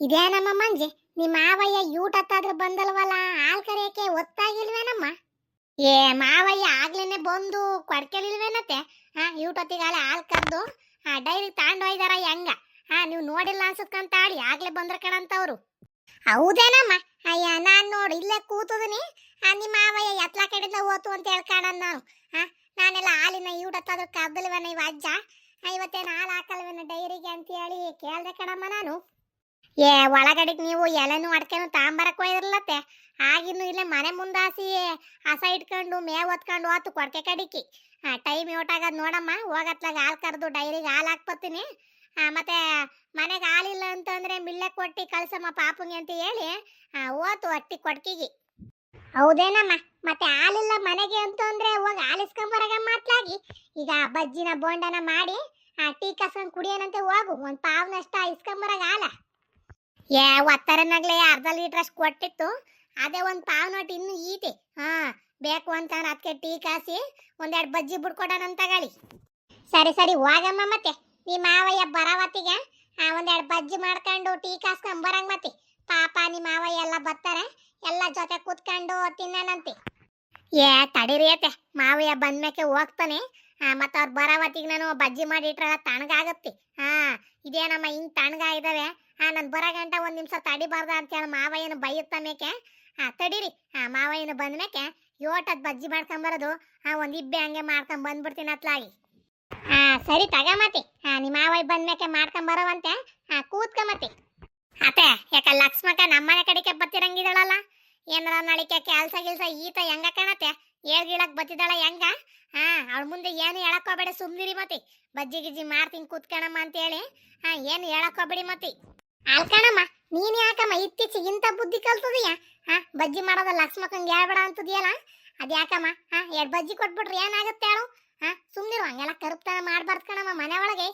ಇದೇನಮ್ಮ ಮಂಜೆ, ನಿಮ್ಮ ಮಾವಯ್ಯ ಯೂಟತ್ತಾದ್ರೂ ಬಂದಲ್ವಲ್ಲ, ಹಾಲ್ ಕರೆಯಕ್ಕೆ ಒತ್ತಾಗಿಲ್ವೇನಮ್ಮ? ಏ ಮಾವಯ್ಯ ಆಗ್ಲೇನೆ ಬಂದು ಕೊಡ್ಕೆಲಿಲ್ವೇನತ್ತೆ? ಯೂಟೊತ್ತಿಗಾಲೆ ಹಾಲ್ ಕರ್ದು ಡೈರಿ ತಾಂಡ್ ಹೋಯ್ದಾರ ಹೆಂಗ? ನೀವು ನೋಡಿಲ್ಲ ಅನ್ಸುತ್ತಂತಾಳಿ ಆಗ್ಲೇ ಬಂದ್ರ ಕಣಂತವ್ರು. ಹೌದೇನಮ್ಮ? ಅಯ್ಯ ನಾನ್ ನೋಡಿ ಇಲ್ಲೇ ಕೂತದನಿ, ನಿಮ್ಮ ಮಾವಯ್ಯ ಎತ್ಲಾ ಕಡೆಯಿಂದ ಓತು ಅಂತ ಹೇಳ್ಕಾಣ ನಾನು. ನಾನೆಲ್ಲ ಹಾಲಿನ ಯೂಟತ್ತಾದ್ರೂ ಕರ್ದಲ್ವೇನ ಇವ ಅಜ್ಜ? ಇವತ್ತೇನು ಹಾಲು ಹಾಕಲ್ವೇನ ಡೈರಿಗೆ ಅಂತ ಹೇಳಿ ಕೇಳ್ದೆ ಕಣಮ್ಮ ನಾನು. ಏ ಒಳಗಡೆಗೆ ನೀವು ಎಲೆನೂ ಅಡ್ಕೆನು ತಾಂಬರಕ್ ಹೋಯ್ದಿರ್ಲತ್ತೆ, ಆಗಿನ್ನು ಇಲ್ಲೇ ಮನೆ ಮುಂದಾಸಿ ಹಸ ಇಟ್ಕೊಂಡು ಮೇವ್ ಹೊತ್ಕೊಂಡು ಹೋತು ಕೊಡ್ಕೆ ಕಡಿಕಿ. ಟೈಮ್ ಔಟಾಗದ್ ನೋಡಮ್ಮ, ಹೋಗತ್ಲಾಗ ಹಾಲು ಕರೆದು ಡೈರಿಗೆ ಹಾಲು ಹಾಕ್ಬರ್ತೀನಿ. ಮತ್ತೆ ಮನೆಗೆ ಹಾಲಿಲ್ಲ ಅಂತಂದ್ರೆ ಮಿಲ್ಲೆ ಕೊಟ್ಟು ಕಳ್ಸಮ್ಮ ಪಾಪುಂಗೆ ಅಂತ ಹೇಳಿ ಓತು ಅಟ್ಟಿ ಕೊಡ್ಕಿಗಿ. ಹೌದೇನಮ್ಮ? ಮತ್ತೆ ಹಾಲಿಲ್ಲ ಮನೆಗೆ ಅಂತಂದ್ರೆ ಹೋಗಿ ಹಾಲಿಸ್ಕೊಂಬರಾಗ ಮಾತ್ಲಾಗಿ. ಈಗ ಬಜ್ಜಿನ ಬೋಂಡನ ಮಾಡಿ ಟೀ ಕಸ್ಕೊಂಡ್ ಕುಡಿಯೋಣಂತೆ, ಹೋಗು ಒಂದ್ ಪಾವ್ನಷ್ಟ ಇಸ್ಕೊಂಬರಾಗ ಹಾಲ. ಏ ಒತ್ತರನಾಗ್ಲೇ ಅರ್ಧ ಲೀಟರ್ ಅಷ್ಟು ಕೊಟ್ಟಿತ್ತು, ಅದೇ ಒಂದ್ ಪಾವ್ ನೋಟ್ ಇನ್ನು ಈತಿ. ಬೇಕು ಅಂತ ಅದಕ್ಕೆ ಟೀ ಕಾಸಿ ಒಂದೆರಡು ಬಜ್ಜಿ ಬಿಡ್ಕೊಡೋಣಂತ ಗಾಳಿ. ಸರಿ ಸರಿ ಹೋಗಮ್ಮ. ಮತ್ತೆ ನಿಮ್ಮ ಮಾವಯ್ಯ ಬರವತ್ತಿಗೆ ಒಂದೆರಡು ಬಜ್ಜಿ ಮಾಡ್ಕೊಂಡು ಟೀ ಕಾಸ್ಕೊಂಡ್ ಬರಂಗ್ ಮತ್ತೆ. ಪಾಪ ನಿಮ್ಮ ಮಾವಯ್ಯ ಎಲ್ಲ ಬರ್ತಾರೆ, ಎಲ್ಲ ಜೊತೆ ಕೂತ್ಕೊಂಡು ತಿನ್ನೋಣಂತೆ. ಏ ತಡೀರಿಯತ್ತೆ, ಮಾವಯ್ಯ ಬಂದ್ಮೇಕೆ ಹೋಗ್ತಾನೆ. ಮತ್ತ ಅವ್ರು ಬರವತ್ತಿಗೆ ನಾನು ಬಜ್ಜಿ ಮಾಡಿ ಇಟ್ರಲ್ಲ ತಣ್ಣಗಾಗತ್ತೆ. ಇದೇನಮ್ಮ ಹಿಂಗ್ ತಣ್ಣಗ ಇದಾವೆ, ನನ್ ಬರ ಗಂಟ ಒಂದ್ ನಿಮಿಷ ತಡಿಬಾರ್ದ ಅಂತ ಹೇಳಿ ಮಾವಯ್ಯನ ಬೈಯುತ್ತಾಮೇಕೆ. ತಡೀರಿ, ಮಾವಯ್ಯನ ಬಂದ್ಮೇಕೆ ಯೋಟದ್ ಬಜ್ಜಿ ಮಾಡ್ಕೊಂಬರೋದು, ಒಂದ್ ಇಬ್ಬೆ ಹಂಗೆ ಮಾಡ್ಕೊಂಡ್ ಬಂದ್ಬಿಡ್ತೀನಿ ಅತ್ಲಾಗಿ. ಸರಿ ತಗಮತಿ, ನಿಮ್ಮ ಮಾವಯ್ಯ ಬಂದ್ಮೇಕೆ ಮಾಡ್ಕೊಂಬರವಂತೆ, ಕೂತ್ಕಮತಿ. ಅತ್ತೆ ಯಾಕ ಲಕ್ಷ್ಮಕ್ಕ ನಮ್ಮನೆ ಕಡೆಗೆ ಬತ್ತಿರಂಗಿದಳಲ್ಲ, ಏನಾರ ನಳಿಕೆ ಕೆಲ್ಸ ಗಿಲ್ಸ ಈತ ಹೆಂಗ ಕಾಣತ್ತೆ? ಏಳ್ಗಿಳಕ್ ಬತ್ತಿದಾಳ ಹೆಂಗ? ಅವಳ ಮುಂದೆ ಏನು ಹೇಳಕ್ಕೋಬೇಡ, ಸುಮ್ನಿರಿ ಮತಿ. ಬಜ್ಜಿ ಗಿಜ್ಜಿ ಮಾಡ್ತೀನಿ ಕೂತ್ಕಣಮ್ಮ ಅಂತ ಹೇಳಿ ಏನು ಹೇಳಕ್ಕೋಬೇಡಿ ಮತಿ. ಅಲ್ಕಣಮ್ಮ, ನೀನ್ ಯಾಕಮ್ಮ ಇತ್ತೀಚೆಗೆ ಇಂಥ ಬುದ್ಧಿ ಕಲ್ತದೀಯ? ಬಜ್ಜಿ ಮಾಡೋದ ಲಕ್ಷ್ಮಕ್ಕಂಗೆ ಹೇಳ್ಬೇಡ ಅಂತದಿಯಲ್ಲ, ಅದ್ಯಾಕಮ್ಮ? ಎರಡು ಬಜ್ಜಿ ಕೊಟ್ಬಿಟ್ರೆ ಏನಾಗುತ್ತೆ ಹೇಳು? ಸುಮ್ನಿರು, ಹಂಗೆಲ್ಲ ಕರುಪ್ತನ ಮಾಡ್ಬಾರ್ದು ಕಣಮ್ಮ ಮನೆ ಒಳಗೆ.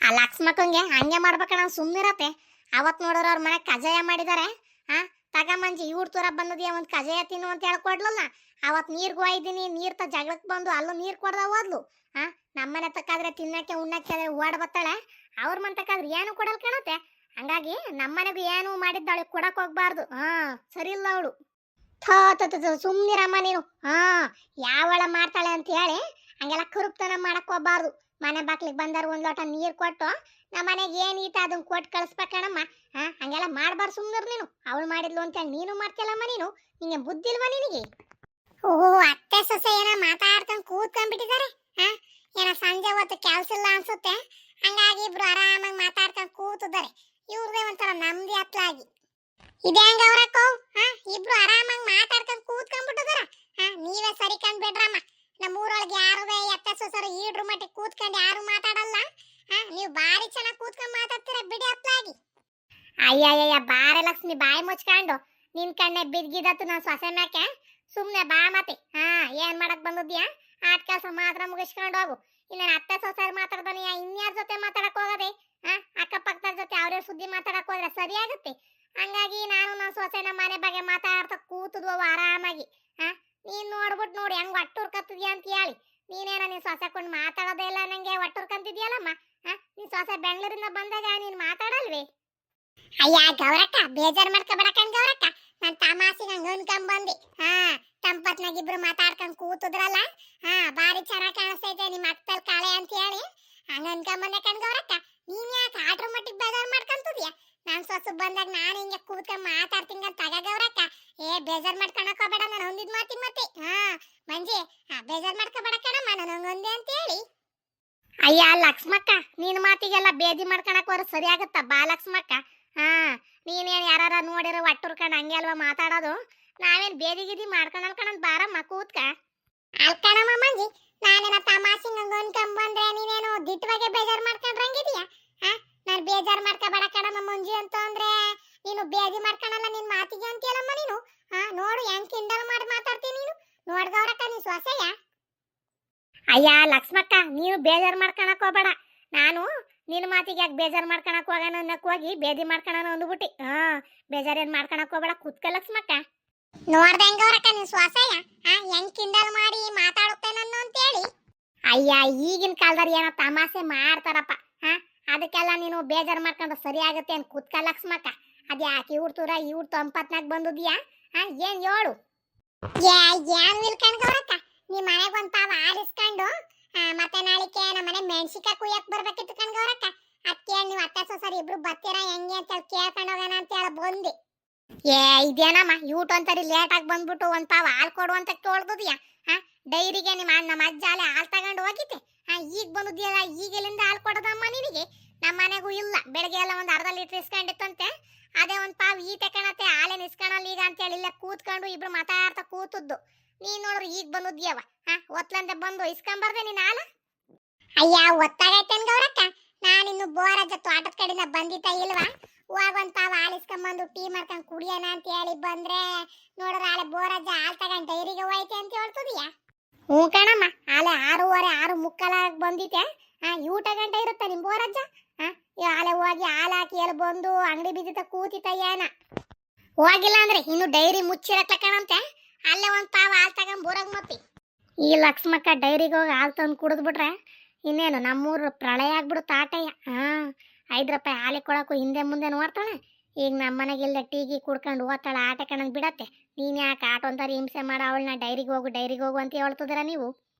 ಆ ಲಕ್ಷ್ಮಕ್ಕಂಗೆ ಹಂಗೆ ಮಾಡ್ಬೇಕಣ, ಸುಮ್ನಿರತ್ತೆ. ಅವತ್ ನೋಡೋರು ಅವ್ರ ಮನೆ ಕಜಾಯ ಮಾಡಿದಾರೆ. ತಗಮಂಜಿ ಇವ್ರ ತೂರ ಬಂದದಿಯ ಒಂದ್ ಕಜಾಯ ತಿನ್ನು ಅಂತ ಹೇಳ್ಕೊಡ್ಲಲ್ಲ. ಅವತ್ ನೀರ್ಗೂ ಒಯ್ದೀನಿ, ನೀರ್ ತ ಜಗಳಕ್ ಬಂದು ಅಲ್ಲೂ ನೀರ್ ಕೊಡ್ದ ಹೋದ್ಲು. ನಮ್ಮನೆ ತಕ್ಕಾದ್ರೆ ತಿನ್ನಕ್ಕೆ ಉಣ್ಣಕ್ಕೆ ಓಡ್ ಬತ್ತಾಳೆ, ಅವ್ರ ಮನೆ ತಕ್ಕಾದ್ರೆ ಏನು ಕೊಡಲ್ ಕಾಣತ್ತೆ. ಹಂಗಾಗಿ ನಮ್ಮನೆಗೂ ಏನು ಮಾಡಿದ್ದಾಳೆ ಕೊಡಕ್ ಹೋಗ್ಬಾರ್ದು. ಸರಿ ಇಲ್ಲ ಅವಳು. ಸುಮ್ನಿರಮ್ಮ ನೀನು. ಯಾವಳ ಮಾಡ್ತಾಳೆ ಅಂತ ಹೇಳಿ ಹಂಗೆಲ್ಲ ಕರುಪ್ತನ ಮಾಡಕ್ ಹೋಗ್ಬಾರ್ದು. ಮನೆ ಬಾಕ್ಲಿಗೆ ಬಂದಾರ ಒಂದ್ ಲೋಟ ನೀರ್ ಕೊಟ್ಟು ನಮ್ಮ ಮನೆಗೆ ಏನ್ ಈತ ಅದನ್ನ ಕೊಟ್ಟು ಕಳಿಸ್ಬೇಕಣಮ್ಮ. ಹಂಗೆಲ್ಲ ಮಾಡ್ಬಾರ್ದು, ಸುಮ್ನಿರ್ ನೀನು. ಅವಳು ಮಾಡಿದ್ಲು ಅಂತ ನೀನು ಮಾಡ್ತಿಲ್ಲಮ್ಮ ನೀನು. ನಿಂಗೆ ಬುದ್ಧಿ ಇಲ್ವಾ ನಿನಗೆ? ಓಹೋ, ಅತ್ತೆ ಸೊಸೆ ಏನೋ ಮಾತಾಡ್ಕೊಂಡು ಕೂತ್ಕೊಂಡ್ಬಿಟ್ಟಿದ್ದಾರೆ. ಏನೋ ಸಂಜೆ ಹೊತ್ತು ಕೆಲ್ಸ ಇಲ್ಲ ಅನ್ಸುತ್ತೆ, ಹಂಗಾಗಿ ಇಬ್ರು ಆರಾಮಾಗಿ ಮಾತಾಡ್ಕೊಂಡು ಕೂತಿದ್ದಾರೆ. ಇವ್ರದೇ ಒಂಥರ ನಮ್ದಿ ಹತ್ಲಾಗಿ. ಇದೇ ಹಂಗ ಅವ್ರಕ್ಕೋ, ಇಬ್ರು ಆರಾಮಾಗಿ ಮಾತಾಡ್ಕೊಂಡು ಕೂತ್ಕೊಂಡ್ಬಿಟ್ಟಿದಾರ. ನೀವೇ ಸರಿ ಕಂಡ್ಬಿಡ್ರಮ್ಮ. ನಮ್ಮೂರೊಳಗೆ ಯಾರು ಎತ್ತ ಸೊಸರು ಈಡ್ರು ಮಟ್ಟಿಗೆ ಕೂತ್ಕೊಂಡು ಯಾರು ಮಾತಾಡಲ್ಲ. ನೀವು ಬಾರಿ ಚೆನ್ನಾಗಿ ಕೂತ್ಕೊಂಡು ಮಾತಾಡ್ತೀರ ಬಿಡಿ ಹತ್ಲಾಗಿ. ಅಯ್ಯಯ್ಯ ಬಾರೆ ಲಕ್ಷ್ಮಿ, ಬಾಯಿ ಮುಚ್ಕೊಂಡು ನಿನ್ ಕಣ್ಣೆ ಬಿದ್ಗಿದತ್ತು ನಾನು ಸೊಸೆ ಮ್ಯಾಕೆ. ಸುಮ್ನೆ ಬಾ ಮತ್ತೆ. ಏನ್ ಮಾಡಕ್ ಬಂದದ್ಯಾ? ಆಟ ಕೆಲಸ ಮಾತ್ರ ಮುಗಿಸ್ಕೊಂಡು ಹೋಗು. ಇನ್ನೇನು ಅತ್ತೆ ಸೊಸೆರು ಮಾತಾಡ್ದನಿ, ಇನ್ಯಾರ ಜೊತೆ ಮಾತಾಡಕ್ ಹೋಗದೆ? ಅಕ್ಕಪಕ್ಕದ ಜೊತೆ ಅವ್ರೇ ಸುದ್ದಿ ಮಾತಾಡಕ್ ಹೋದ್ರೆ ಸರಿ ಆಗುತ್ತೆ. ಹಂಗಾಗಿ ನಾನು ನನ್ನ ಸೊಸೆನ ಮನೆ ಬಗ್ಗೆ ಮಾತಾಡ್ತಾ ಕೂತದ್ವು ಆರಾಮಾಗಿ. ನೀನ್ ನೋಡ್ಬಿಟ್ಟು ನೋಡಿ ಹೆಂಗ್ ಒಟ್ಟುರ್ಕತ್ತಿದ್ಯಾ ಅಂತ ಹೇಳಿ. ನೀನೇನ ನೀನ್ ಸೊಸೆ ಕೊಂಡು ಮಾತಾಡೋದೇ ಇಲ್ಲ, ನಂಗೆ ಒಟ್ಟುರ್ಕಂತಿದ್ಯಲ್ಲಮ್ಮ. ನೀನ್ ಸೊಸೆ ಬೆಂಗಳೂರಿಂದ ಬಂದಾಗ ನೀನ್ ಮಾತಾಡಲ್ವೇ? ಅಯ್ಯ ಗೌರಕ್ಕ, ಬೇಜಾರ್ ಮಾಡ್ಕೊಬೇಡಕಂಡ್ ಗೌರಕ್ಕ. ನಾನ್ ತಮಾಸಿಗೆ ಹಂಗ ಅನ್ಕೊಂಡ್ ಬಂದಿ. ತಂಪತ್ನಾಗ ಇಬ್ರು ಮಾತಾಡ್ಕೊಂಡ್ ಕೂತದ್ರಲ್ಲ, ಬಾರಿ ಚೆನ್ನಾಗ್ ಕಾಣಿಸ್ತೈತೆ ನಿಮ್ಮ ಅಕ್ಕಲ್ ಕಾಳೆ ಅಂತ ಹೇಳಿ ಹಂಗ ಅನ್ಕೊಂಡ್ ಬಂದೆ ಕಣ್ ಗೌರಕ್ಕ. ನೀನ್ ಯಾಕೆ ಆಟ್ರ ಮಟ್ಟಿಗೆ ಬೇಜಾರ್ ಮಾಡ್ಕೊಂತಿದ್ಯ? ನಾನ್ ಸೊಸು ಬಂದಾಗ ನಾನು ಹಿಂಗೆ ಕೂತ್ಕೊಂಡ್ ಮಾತಾಡ್ತೀನಿ ಅಂತ ತಗ ಗೌರಕ್ಕ. ಬೇಜಾರ್ ಮಾಡ್ಕೊಳಕ್ ಹೋಗ್ಬೇಡ, ನಾನು ಒಂದಿದ್ ಮಾತಿಗೆ ಮತ್ತೆ. ಮಂಜಿ, ಬೇಜಾರ್ ಮಾಡ್ಕೊಬೇಡ ಕಣಮ್ಮ, ನಾನು ಹಂಗೊಂದೆ ಅಂತ ಹೇಳಿ. ಅಯ್ಯ ಲಕ್ಷ್ಮಕ್ಕ, ನಿನ್ ಮಾತಿಗೆಲ್ಲ ಬೇದಿ ಮಾಡ್ಕೊಳಕ್ ಹೋದ್ರೆ ಸರಿ ಆಗತ್ತ ಬಾ ಲಕ್ಷ್ಮಕ್ಕ. ನೀನೇನ್ ಯಾರ ನೋಡಿರೋ ಒಟ್ಟುರ್ಕೊಂಡು ಹಂಗೆ ಅಲ್ವಾ ಮಾತಾಡೋದು? ನಾವೇನ್ ಬೇದಿ ಗಿದಿ ಮಾಡ್ಕೊಳಲ್ ಕಣಂತ ಬಾರಮ್ಮ ಕೂತ್ಕ. ಅಲ್ಕಣಮ್ಮ ಮಂಜಿ, ನಾನೇನ ತಮಾಷೆ ಹಂಗ ಅನ್ಕೊಂಡ್ ಬಂದ್ರೆ ನೀನೇನು ದಿಟ್ಟವಾಗೆ ಬೇಜಾರ್ ಮಾಡ್ಕೊಂಡ್ರಂಗಿದೀಯ? ನಾನು ಬೇಜಾರ್ ಮಾಡ್ಕೊಬೇಡ ಕಣಮ್ಮ ಮಂಜಿ ಅಂತ ಅಂದ್ರೆ ನೀನು ಬೇದಿ ಮಾಡ್ಕೊಳಲ್ಲ ನಿನ್ ಮಾತಿಗೆ ಅಂತೀಯಲ್ಲಮ್ಮ ನೀನು. ನೋಡು ಹೆಂಗ್ ಕಿಂಡಲ್ ಮಾಡಿ ಮಾತಾಡ್ತೀನಿ ನೀನು. ನೋಡ್ದವ್ರಕ್ಕ ನೀನ್ ಸೊಸೆಯ? ಅಯ್ಯ ಲಕ್ಷ್ಮಕ್ಕ, ನೀನು ಬೇಜಾರ್ ಮಾಡ್ಕೊಳಕ್ ಹೋಗ್ಬೇಡ. ನಾನು ನಿನ್ನ ಮಾತಿಗೆ ಯಾಕೆ ಬೇಜಾರ್ ಮಾಡ್ಕೊಳಕ್ ಹೋಗೋಣ ಅನ್ನಕ್ ಹೋಗಿ ಬೇದಿ ಮಾಡ್ಕೊಳೋಣ ಅಂದ್ಬಿಟ್ಟಿ. ಬೇಜಾರೇನ್ ಮಾಡ್ಕೊಳಕ್ ಹೋಗ್ಬೇಡ, ಕೂತ್ಕ ಲಕ್ಷ್ಮಕ್ಕ. ನೋಡ್ದೆ ಹೆಂಗವ್ರಕ್ಕ ನೀನ್ ಸೊಸೆಯ ಹೆಂಗ್ ಕಿಂಡಲ್ ಮಾಡಿ ಮಾತಾಡುತ್ತೇನನ್ನು ಅಂತೇಳಿ. ಅಯ್ಯ ಈಗಿನ ಕಾಲದಲ್ಲಿ ಏನೋ ತಮಾಷೆ ಮಾಡ್ತಾರಪ್ಪ. ಅದಕ್ಕೆಲ್ಲ ನೀನು ಬೇಜಾರು ಮಾಡ್ಕೊಂಡು ಸರಿ ಆಗುತ್ತೆ ಅಂತ ಕೂತ್ಕ ಲಕ್ಷ್ಮಕ್ಕ. ಅದ್ಯಾಕೆ ಇವ್ರ ತೊಂಪತ್ನಾಗ ಬಂದುದಿಯಾ? ಏನ್ ಹೇಳು? ಏನ್ ನಿಲ್ಕಂಡ್ಗವ್ರಕ್ಕ, ನೀ ಮನೆಗೆ ಒಂದ್ ಪಾವ ಆರಿಸ್ಕೊಂಡು ಮತ್ತೆ ನಾಳಿಕೆ ನಮ್ಮ ಮನೆ ಮೆಣಸಿಕಾಯಿ ಕುಯ್ಯಕ್ ಬರ್ಬೇಕಿತ್ತು ಕಣ್ಗವ್ರಕ್ಕ. ಅದಕ್ಕೆ ನೀವು ಅತ್ತೆ ಸೊಸರಿ ಇಬ್ರು ಬರ್ತೀರಾ ಹೆಂಗೆ ಅಂತ ಕೇಳ್ಕೊಂಡು ಹೋಗೋಣ ಅಂತ ಹೇಳಿ ಬಂದೆ. ಇದೇನಮ್ಮ ಯೂಟ್ ಅಂತರಿ ಲೇಟ್ ಆಗಿ ಬಂದ್ಬಿಟ್ಟು ಒಂದ್ ಪಾವ ಹಾಲು ಕೊಡು ಅಂತ ಕೇಳ್ದುದಿಯಾ? ಡೈರಿಗೆ ನಮ್ಮ ಅಜ್ಜ ಅಲ್ಲೇ ಹಾಲು ತಗೊಂಡು ಹೋಗಿದ್ದೆ. ಈಗ ಬಂದುದಿಯಲ್ಲ, ಈಗ ಎಲ್ಲಿಂದ ಹಾಲು ಕೊಡೋದಮ್ಮ ನಿನಗೆ? ನಮ್ಮ ಮನೆಗೂ ಇಲ್ಲ, ಬೆಳಗ್ಗೆ ಎಲ್ಲ ಒಂದು ಅರ್ಧ ಲೀಟರ್ ಇಸ್ಕೊಂಡಿತ್ತಂತೆ. ಅದೇ ಒಂದ್ ಪಾವ್ ಈ ತಕಣತೆ ಹಾಲೇನ್ ಇಸ್ಕೊಳಲ್ಲ ಈಗ ಅಂತ ಹೇಳಿ ಇಲ್ಲೇ ಕೂತ್ಕೊಂಡು ಇಬ್ರು ಮಾತಾಡ್ತಾ ಕೂತದ್ದು. ನೀನ್ ನೋಡ್ರಿ ಈಗ ಬಂದುದ್ಯವ, ಒತ್ಲಂತೆ ಬಂದು ಇಸ್ಕೊಂಬರ್ದೆ ನೀನ್ ಹಾಲ? ಅಯ್ಯ ಒತ್ತಾಗೈತೇನ್ ಗೌರಕ್ಕ, ನಾನಿನ್ನು ಬೋರಜ್ಜ ತೋಟದ ಕಡೆಯಿಂದ ಬಂದಿತ್ತ ಇಲ್ವಾ? ಹೋಗ ಒಂದ್ ಪಾವ್ ಹಾಲು ಇಸ್ಕೊಂಬಂದು ಟೀ ಮಾಡ್ಕೊಂಡ್ ಕುಡಿಯೋಣ ಅಂತ ಹೇಳಿ ಬಂದ್ರೆ ನೋಡ್ರ ಹಾಲೆ ಬೋರಜ್ಜ ಹಾಲು ತಗೊಂಡ್ ಡೈರಿಗೆ ಹೋಯ್ತೆ ಅಂತ ಹೇಳ್ತದಿಯಾ? ಹ್ಞೂ ಕಣಮ್ಮ, ಹಾಲೆ 6:15 6:45 ಬಂದಿತ್ತೆ. 7 ಗಂಟೆ ಇರುತ್ತೆ ನಿಮ್ ಬೋರಜ್ಜ. ಹಾಲೆ ಹೋಗಿ ಹಾಲು ಹಾಕಿ ಎಲ್ಲಿ ಬಂದು ಅಂಗಡಿ ಬಿದ್ದಿತ್ತ ಕೂತಿತ್ತ ಏನ? ಹೋಗಿಲ್ಲ ಅಂದ್ರೆ ಇನ್ನು ಡೈರಿ ಮುಚ್ಚಿರಕ್ಲಕಣಂತೆ. ಅಲ್ಲೇ ಒಂದ್ ಪಾವ್ ಹಾಲು ತಗೊಂಡ್ ಬರೋಗ್ ಮತ್ತೆ. ಈ ಲಕ್ಷ್ಮಕ್ಕ ಡೈರಿಗೆ ಹೋಗಿ ಹಾಲು ತಂದು ಕುಡಿದ್ಬಿಟ್ರೆ ಇನ್ನೇನು ನಮ್ಮೂರು ಪ್ರಳಯ ಆಗ್ಬಿಡು ತಾಟಯ್ಯ. 5 ರೂಪಾಯಿ ಹಾಲಿಗೆ ಕೊಡಕ್ಕೂ ಹಿಂದೆ ಮುಂದೆ ನೋಡ್ತಾಳೆ. ಈಗ ನಮ್ಮ ಮನೆಗಿಲ್ದೆ ಟೀಗಿ ಕುಡ್ಕೊಂಡು ಓದ್ತಾಳೆ, ಆಟ ಕಣಂಗ್ ಬಿಡತ್ತೆ. ನೀನ್ ಯಾಕೆ ಆಟೊಂತಾರೆ ಹಿಂಸೆ ಮಾಡ ಅವಳನ್ನ ಡೈರಿಗೆ ಹೋಗು ಅಂತ ಹೇಳ್ತಿದ್ದೀರಾ ನೀವು?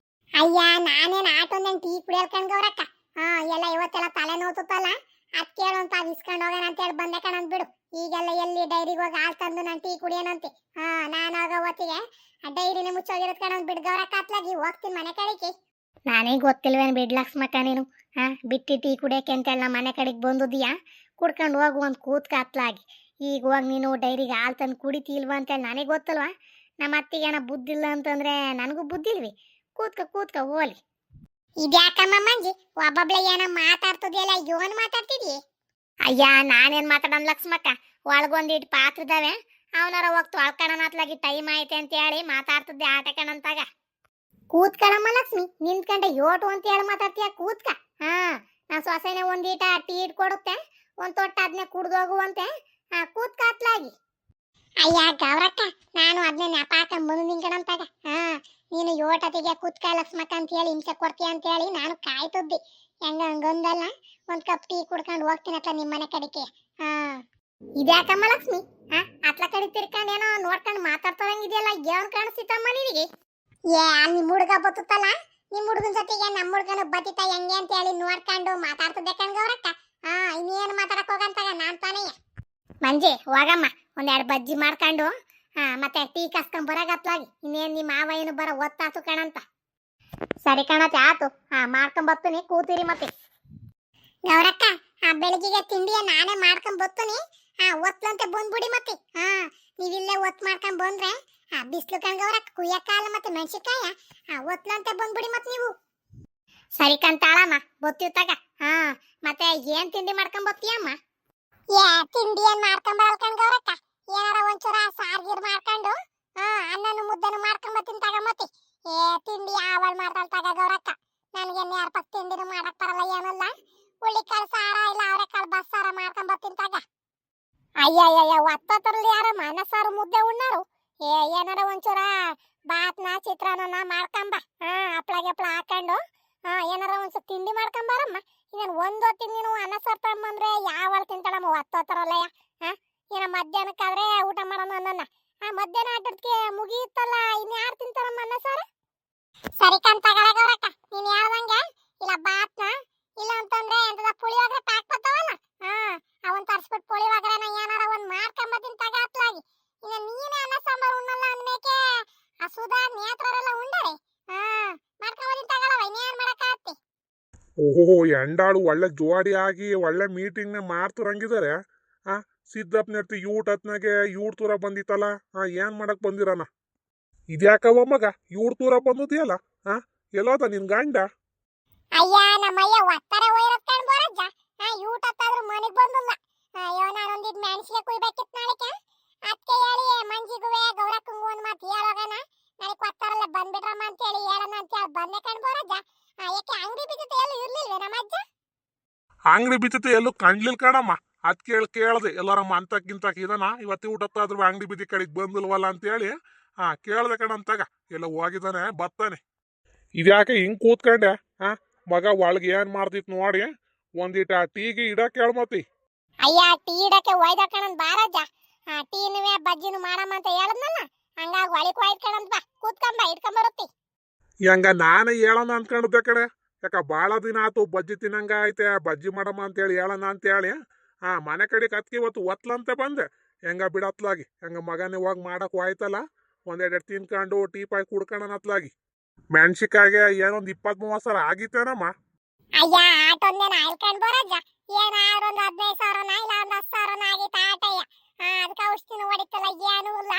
ಅಯ್ಯ ನಾನೇನು ಆಟೊಂದಂಗೆ ಟೀ ಕುಡಿಯಲ್ಕಂಡ್ಗವ್ರಕ್ಕ. ಎಲ್ಲ ಇವತ್ತೆಲ್ಲ ತಲೆ ನೋತಲ್ಲ, ಅದ್ ಕೇಳೋಂತ ಇಸ್ಕೊಂಡು ಹೋಗೋಣ ಅಂತ ಹೇಳಿ ಬಂದೆ ಕಣಂದ್ ಬಿಡು. ಈಗೆಲ್ಲ ಎಲ್ಲಿ ಡೈರಿಗೆ ಹೋಗಿ ಹಾಲು ತಂದು ನಾನು ಟೀ ಕುಡಿಯೋಣಂತೆ. ನಾನು ಹೋಗೋ ಹೊತ್ತಿಗೆ ಡೈರಿನೇ ಮುಚ್ಚೋಗಿರೋದ್ ಕಣಂದ್ ಬಿಡ್ಗವ್ರಕ್ಕ. ಅತ್ಲಾಗಿ ಹೋಗ್ತೀನಿ ಮನೆ ಕಡೆಗೆ. ನಾನೇ ಗೊತ್ತಿಲ್ವೇನು ಬಿಡ್ ಲಕ್ಷ್ಮಕ್ಕ ನೀನು. ಬಿಟ್ಟಿ ಟೀ ಕುಡಿಯಕ್ಕೆ ಅಂತೆಲ್ಲ ಮನೆ ಕಡೆಗೆ ಬಂದುದಿಯಾ? ಕುಡ್ಕೊಂಡು ಹೋಗು ಒಂದು ಕೂತ್ಕ ಅತ್ಲಾಗಿ. ಈಗ ಹೋಗಿ ನೀನು ಡೈರಿಗೆ ಹಾಲು ತಂದು ಕುಡಿತೀಲ್ವಾ ಅಂತೇಳಿ ನನಗೆ ಗೊತ್ತಲ್ವಾ? ನಮ್ಮ ಅತ್ತಿಗೇನ ಬುದ್ಧಿಲ್ಲ ಅಂತಂದ್ರೆ ನನಗೂ ಬುದ್ಧಿಲ್ವಿ. ಕೂತ್ಕ ಹೋಲಿ. ಇದ್ಯಾಕಮ್ಮ ಮಂಜಿ ಒಬ್ಬೊಬ್ಳೆ ಏನೋ ಮಾತಾಡ್ತಿದ್ಯಲ್ಲ, ಯೋನ್ ಮಾತಾಡ್ತಿದ್ಯೆ? ಅಯ್ಯ ನಾನೇನ್ ಮಾತಾಡೋಣ ಲಕ್ಷ್ಮಕ್ಕ, ಒಳಗೊಂದಿಟ್ಟು ಪಾತ್ರದವೆ ಅವನಾರ ಹೋಗಿ ತೊಳ್ಕೊಳ್ಳೋಣ ಅತ್ಲಾಗಿ ಟೈಮ್ ಐತೆ ಅಂತ ಹೇಳಿ ಮಾತಾಡ್ತಿದ್ದೆ ಆಟ ಕಣಂತಾಗ. ಕೂತ್ಕಳಮ್ಮ ಲಕ್ಷ್ಮಿ, ನಿಂತ್ಕೊಂಡೆ ಯೋಟು ಅಂತ ಹೇಳಿ ಮಾತಾಡ್ತೀಯ? ಕೂತ್ಕ. ನಾನು ಸೊಸೆನೆ ಒಂದೀಟ ಟೀ ಇಟ್ಕೊಡುತ್ತೆ, ಒಂದ್ ತೊಟ್ಟ ಅದನ್ನೇ ಕುಡ್ದೋಗುವಂತೆ. ಕೂತ್ಕ ಅತ್ಲಾಗಿ. ಅಯ್ಯ ಗೌರಕ್ಕ, ನಾನು ಅದನ್ನೇ ನೆಪ ಹಾಕೊಂಡ್ ಬಂದು ನಿಂಕಣಂತಾಗ. ನೀನು ಯೋಟತಿಗೆ ಕೂತ್ಕ ಲಕ್ಷ್ಮಕ್ಕ ಅಂತ ಹೇಳಿ ಹಿಂಸೆ ಕೊಡ್ತೀಯ ಅಂತ ಹೇಳಿ ನಾನು ಕಾಯ್ತದ್ದಿ. ಹಂಗಂದಲ್ಲ, ಒಂದ್ ಕಪ್ ಟೀ ಕುಡ್ಕೊಂಡು ಹೋಗ್ತೀನಿ ಅತ್ಲ ನಿಮ್ಮ ಮನೆ ಕಡೆಗೆ. ಇದ್ಯಾಕಮ್ಮ ಲಕ್ಷ್ಮಿ, ಅತ್ಲ ಕಡೆ ತಿರ್ಕೊಂಡು ಏನೋ ನೋಡ್ಕೊಂಡು ಮಾತಾಡ್ತಾರಂಗಿದೆಯಲ್ಲ, ಏನ್ ಕಾಣಿಸ್ತಿತ್ತಮ್ಮ ನಿನಗೆ? ನಿಮ್ ಹುಡುಗ ಬತ್ತಲ್ಲ, ನಿಮ್ ಹುಡುಗನ ಜೊತೆಗೆ ನಮ್ಮ ಹುಡುಗನ ಬತ್ತಿತ ಹೆಂಗೆ ಅಂತ ಹೇಳಿ ನೋಡ್ಕೊಂಡು ಮಾತಾಡ್ತಿದ್ದೆ ಕಣ್ಗವ್ರಕ್ಕ. ಇನ್ನೇನು ಮಾತಾಡಕ್ ಹೋಗಂತಾಗ ನಾನ್ ತಾನೇ. ಮಂಜಿ ಹೋಗಮ್ಮ, ಒಂದೆರಡು ಬಜ್ಜಿ ಮಾಡ್ಕೊಂಡು ಮತ್ತೆ ಟೀ ಕಸ್ಕೊಂಡ್ ಬರಾಗತ್ಲಾಗಿ. ಇನ್ನೇನ್ ನಿಮ್ಮ ಮಾವ ಏನು ಬರೋ ಒತ್ತಾತು ಕಣಂತ. ಸರಿ ಕಣತೆ ಆತು, ಮಾಡ್ಕೊಂಡ್ ಬತ್ತೀನಿ, ಕೂತೀರಿ ಮತ್ತೆ. ಗೌರಕ್ಕ, ಬೆಳಗ್ಗೆಗೆ ತಿಂಡಿಯ ನಾನೇ ಮಾಡ್ಕೊಂಡ್ ಬತ್ತೀನಿ, ಒತ್ಲಂತೆ ಬಂದ್ಬಿಡಿ ಮತ್ತೆ. ನೀವಿಲ್ಲೇ ಒತ್ ಮಾಡ್ಕೊಂಡ್ ಬಂದ್ರೆ ಬಿಸ್ಲು ಕಣ್ಗವ್ರಕ್ಕ ಕುಯ್ಯಕ್ಕಾಲ ಮತ್ತೆ ಮೆಣಸಿಕಾಯ ಒತ್ಲಂತೆ ಬಂದ್ಬಿಡಿ ಮತ್ ನೀವು. ಸರಿ ಕಂತಾಳಮ್ಮ, ಬತ್ತೀವಿ ತಗ. ಮತ್ತೆ ಏನ್ ತಿಂಡಿ ಮಾಡ್ಕೊಂಡ್ ಬತ್ತೀಯಮ್ಮ? ತಿಂಡಿ ಏನ್ ಮಾಡ್ಕೊಂಡ್ ಬರಲ್ ಕಣ್ಗವ್ರಕ್ಕ, ಏನಾರ ಒಂಚೂರ ಸಾರ್ಗೀರ್ ಮಾಡ್ಕೊಂಡು ಅನ್ನನು ಮುದ್ದನು ಮಾಡ್ಕೊಂಡ್ ಬತ್ತೀನಿ ತಗ ಮತ್ತೆ. ತಿಂಡಿ ಆವಳ್ ಮಾಡ್ತಾಳ ತಗ ಗೌರಕ್ಕ, ನನ್ಗೇನ್ ಯಾರ ಪಕ್ಕ ತಿಂಡಿನೂ ಮಾಡಕ್ ಬರಲ್ಲ ಏನಲ್ಲ. ಹುಳ್ಳಿಕಾಳು ಸಾರ ಇಲ್ಲ ಅವರೆಕಾಳು ಬಸ್ಸಾರ ಮಾಡ್ಕೊಂಡ್ ಬತ್ತೀನಿ ತಗ. ಅಯ್ಯಯ್ಯ ಒತ್ತರಲ್ಲಿ ಯಾರಮ್ಮ ಅನ್ನ ಸಾರು ಮುದ್ದೆ ಉಣ್ಣಾರು? ಏನಾರ ಒಂಚೂರ ಬಾತ್ನ ಚಿತ್ರಾನ್ನ ಮಾಡ್ಕೊಂಬ, ಹಪ್ಳ ಗಿಪ್ಳ ಹಾಕೊಂಡು ಏನಾರ ಒಂದ್ಸಲ ತಿಂಡಿ ಮಾಡ್ಕೊಂಬಾರಮ್ಮ. ಇನ್ನೇನು ಒಂದು ಹೊತ್ತಿನ ನೀನು ಅನ್ನ ಸಾರು ತಗೊಂಬಂದ್ರೆ ಯಾವಳು ತಿಂತಾಳಮ್ಮ? ಒತ್ತೋತಾರಲ್ಲಯ್ಯ. ಏನ ಮಧ್ಯಾಹ್ನಕ್ಕಾದ್ರೆ ಊಟ ಮಾಡೋಣ ಅನ್ನನ್ನ, ಮಧ್ಯಾಹ್ನ ಆಟಕ್ಕೆ ಮುಗಿಯುತ್ತಲ್ಲ, ಇನ್ಯಾರು ತಿಂತಾರಮ್ಮ ಅನ್ನ ಸಾರು? ಸರಿ ಕಂತಗಳ ಗೌರಕ್ಕ, ನೀನ್ ಹೇಳ್ದಂಗೆ ಇಲ್ಲ ಬಾತ್ನ ಇಲ್ಲ ಅಂತಂದ್ರೆ ಎಂತದ ಪುಳಿಯೋಗರೆ ಪ್ಯಾಕ್ ಬರ್ತಾವಲ್ಲ, ಅವನ್ ತರ್ಸ್ಬಿಟ್ಟು ಪುಳಿಯೋಗರೆನ ಏನಾರ ಒಂದ್ ಮಾಡ್ಕೊಂಬತ್ತೀನಿ ತಗ ಅತ್ಲಾಗಿ. ಇನ್ನ ನೀನೇ ಅನ್ನ ಸಾಂಬಾರು ಉಣ್ಣಲ್ಲ ಅಂದ್ಮೇಕೆ ಆ ಸುಧಾ ನೇತ್ರರೆಲ್ಲ ಉಂಡರೆ ಮಾಡ್ಕೊಂಬತ್ತೀನಿ ತಗೊಳವ, ಇನ್ನೇನ್ ಮಾಡಕ್ಕಾಗತ್ತೆ? ಓಹೋ, ಎಂಡಾಳು ಒಳ್ಳೆ ಜೋಡಿ ಆಗಿ ಒಳ್ಳೆ ಮೀಟಿಂಗ್ನ ಮಾಡ್ತಿರಂಗಿದ್ದಾರೆ. ಸಿದ್ದಪ್ಪ ನೆರ್ತಿ ಯೂಟತ್ನಾಗೆ ಇವ್ರ ತೂರ ಬಂದಿತ್ತಲ್ಲ, ಏನ್ ಮಾಡಕ್ ಬಂದಿರನ? ಇದ್ಯಾಕವ ಮಗ ಇವ್ರ ತೂರ ಬಂದಿದೆಯಲ್ಲ? ಎಲ್ಲೋದ ನಿನ್ ಗಂಡ? ಅಯ್ಯ ನಮ್ಮಯ್ಯ ಒತ್ತಾರೆ ಹೋಗಿರೋದ್ ಕಣ್ ಬರಜ್ಜ, ಯೂಟತ್ತಾದ್ರೂ ಮನೆಗ್ ಬಂದಿಲ್ಲ. ಅಯ್ಯೋ ನಾನೊಂದಿದ್ ಮೆಣಸಿಗೆ ಕುಯ್ಬೇಕಿತ್ತು ನಾಳೆಗೆ, ಅದಕ್ಕೆ ಹೇಳಿ ಮಂಜಿಗುವೆ ಗೌರಕ್ಕಂಗು ಒಂದ್ ಮಾತು ಹೇಳೋಗಣ, ನಾಳೆ ಕೊತ್ತಾರಲ್ಲ ಬಂದ್ಬಿಡ್ರಮ್ಮ ಅಂತ ಹೇಳಿ ಹೇಳೋಣ ಅಂತ ಹೇಳಿ ಬಂದೆ ಕಣ್ ಬರಜ್ಜ. ಯಾಕೆ ಅಂಗಡಿ ಬಿದ್ದತೆ ಎಲ್ಲೂ ಇರ್ಲಿಲ್ವೇ ನಮ್ಮ ಅಜ್ಜ? ಅಂಗಡಿ ಬಿದ್ದತೆ ಎಲ್ಲೂ ಕಂಡ್ಲಿಲ್ ಕಣಮ್ಮ, ಅದ್ ಕೇಳ್ದೆ ಎಲ್ಲಾರಮ್ಮ ಅಂತಕ್ಕಿಂತ ಇದನ ಇವತ್ತಿ ಊಟತ್ತಾದ್ರೂ ಅಂಗಡಿ ಬಿದ್ದಿ ಕಡೆಗೆ ಬಂದಿಲ್ವಲ್ಲ ಅಂತ ಹೇಳಿ ಕೇಳ್ದೆ ಕಣಂತಾಗ. ಎಲ್ಲ ಹೋಗಿದ್ದಾನೆ ಬರ್ತಾನೆ. ಇದ್ಯಾಕೆ ಹಿಂಗ್ ಕೂತ್ಕೊಂಡೆ? ಮಗ ಒಳಗೆ ಏನ್ ಮಾಡ್ತಿತ್ ನೋಡಿ ಒಂದಿಟ ಟೀಗೆ ಇಡಕ್ಕೆ ಹೇಳ್ಮತಿ. ಅಯ್ಯ ಟೀ ಇಡಕ್ಕೆ ಒಯ್ದ ಕಣಂದ್ ಬಾರಜ್ಜ. ಟೀನುವೆ ಬಜ್ಜಿನು ಮಾಡಮ್ಮ ಅಂತ ಹೇಳದ್ನಲ್ಲ, ಹಂಗಾಗಿ ಒಳಿಕ್ ಒಯ್ದ್ ಕಣಂದ್ ಬಾ, ಕೂತ್ಕೊಂಬ ಇಟ್ಕೊಂಬರುತ್ತಿ. ಹೆಂಗ ನಾನು ಹೇಳೋಣ ಅನ್ಕೊಂಡಿದ್ದೆ ಕಡೆ, ಯಾಕ ಭಾಳ ದಿನ ಆತು ಬಜ್ಜಿ ತಿನ್ನಂಗ ಐತೆ, ಬಜ್ಜಿ ಮಾಡಮ್ಮ ಅಂತೇಳಿ ಹೇಳೋಣ ಅಂತೇಳಿ ಮನೆ ಕಡೆ ಕತ್ಕಿ ಇವತ್ತು ಒತ್ಲಂತೆ ಬಂದೆ. ಹೆಂಗ ಬಿಡತ್ಲಾಗಿ ಹೆಂಗ ಮಗನೇ ಹೋಗಿ ಮಾಡಕ್ ಹೋಯ್ತಲ್ಲ, ಒಂದೆರಡು ತಿನ್ಕೊಂಡು ಟೀ ಪಾಯ್ ಕುಡ್ಕೊಳ್ಳೋಣ ಅತ್ಲಾಗಿ. ಮೆಣಸಿಕಾಯಿಗೆ ಏನೊಂದು 20-30 ಆಗಿತ್ತೇನಮ್ಮ. ಅಯ್ಯ ಆಟೊಂದೇನ ಇಳ್ಕೊಂಡ್ ಬರಜ್ಜ, ಏನ ಒಂದು 15,000 ಇಲ್ಲ ಒಂದು 10,000 ಆಗಿತ್ತ ಆಟಯ್ಯ. ಅದಕ್ಕೆ ಔಷಧಿನೂ ಹೊಡಿತಲ್ಲ, ಏನೂ ಇಲ್ಲ.